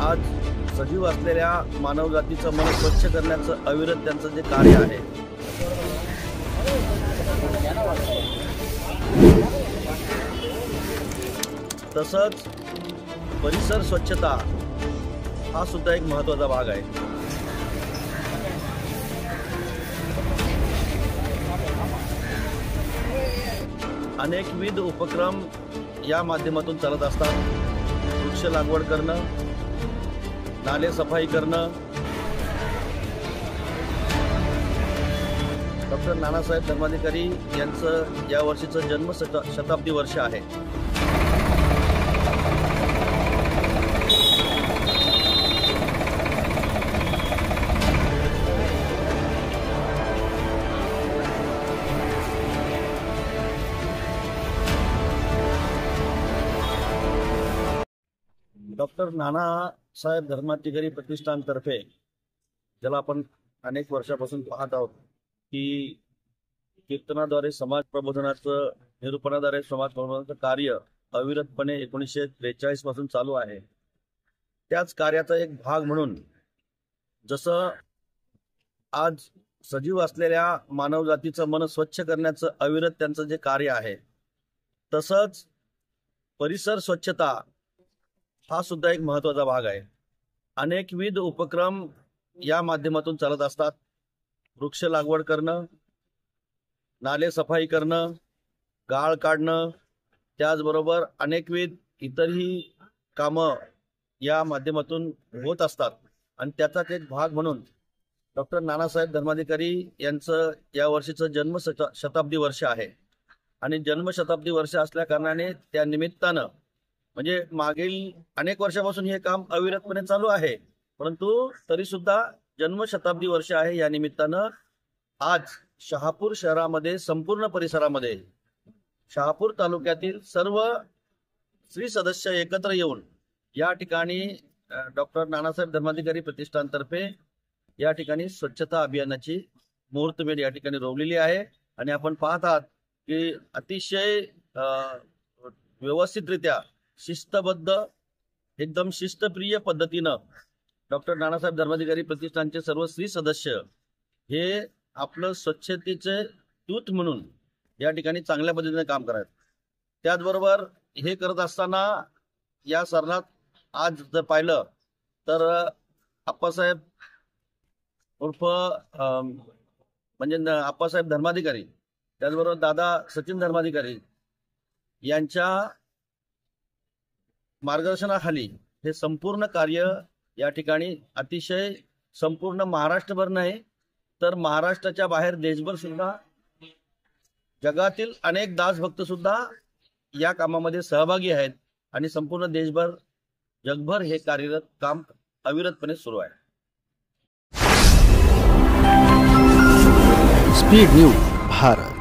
आज सजीव असलेल्या मानवजातीचं मन स्वच्छ करण्याचं अविरत त्यांचं जे कार्य आहे तसंच परिसर स्वच्छता हा सुद्धा एक महत्त्वाचा भाग आहे। अनेकविध उपक्रम या माध्यमातून चालत असतात। वृक्ष लागवड करणं, नाले सफाई करणं। डॉक्टर नानासाहेब धर्माधिकारी यांचं या वर्षीचं जन्म शताब्दी वर्ष आहे। डॉक्टर नानासाहेब धर्माधिकारी प्रतिष्ठानतर्फे ज्याला आपण अनेक वर्षापासून पाहत आहोत की कीर्तनाद्वारे समाज प्रबोधनाचं, निरूपणाद्वारे समाज प्रबोधनाचं कार्य अविरतपणे 1943 पासून चालू आहे। त्याच कार्याचा एक भाग म्हणून जसं आज सजीव असलेल्या मानवजातीचं मन स्वच्छ करण्याचं अविरत त्यांचं जे कार्य आहे तसंच परिसर स्वच्छता हा सुद्धा एक महत्त्वाचा भाग आहे। अनेकविध उपक्रम या माध्यमातून चालत असतात। वृक्ष लागवड करणं, नाले सफाई करणं, गाळ काढणं, त्याचबरोबर अनेकविध इतरही कामं या माध्यमातून होत असतात। आणि त्याचाच एक भाग म्हणून डॉक्टर नानासाहेब धर्माधिकारी यांचं या वर्षीचं जन्म शताब्दी वर्ष आहे। आणि जन्मशताब्दी वर्ष असल्या कारणाने त्या निमित्तानं म्हणजे मागील अनेक वर्षापासून हे काम अविरतपणे चालू आहे, परंतु तरी सुद्धा जन्मशताब्दी वर्ष आहे। या निमित्तानं आज शहापूर शहरामध्ये, संपूर्ण परिसरामध्ये शहापूर तालुक्यातील सर्व स्त्री सदस्य एकत्र येऊन या ठिकाणी डॉक्टर नानासाहेब धर्माधिकारी प्रतिष्ठानतर्फे या ठिकाणी स्वच्छता अभियानाची मुहूर्तमेढ या ठिकाणी रोवलेली आहे। आणि आपण पाहत आहात की अतिशय व्यवस्थितरित्या शिस्तबद्ध, एकदम शिस्तप्रिय पद्धतीनं डॉक्टर नानासाहेब धर्माधिकारी प्रतिष्ठानचे सर्व स्त्री सदस्य हे आपलं स्वच्छतेचे दूत म्हणून या ठिकाणी चांगल्या पद्धतीने काम करतात। त्याचबरोबर हे करत असताना या सरणात आज जर पाहिलं तर आप्पासाहेब उर्फ म्हणजे आप्पासाहेब धर्माधिकारी, त्याचबरोबर दादा सचिन धर्माधिकारी यांच्या मार्गदर्शनाखाली हे संपूर्ण कार्य या ठिकाणी अतिशय संपूर्ण महाराष्ट्रभर नाही तर महाराष्ट्राच्या बाहेर देशभर सुद्धा, जगातील अनेक दासभक्त सुद्धा या कामामध्ये सहभागी आहेत। आणि संपूर्ण देशभर, जगभर हे कार्यरत काम अविरतपणे सुरू आहे। Speed news Bharat.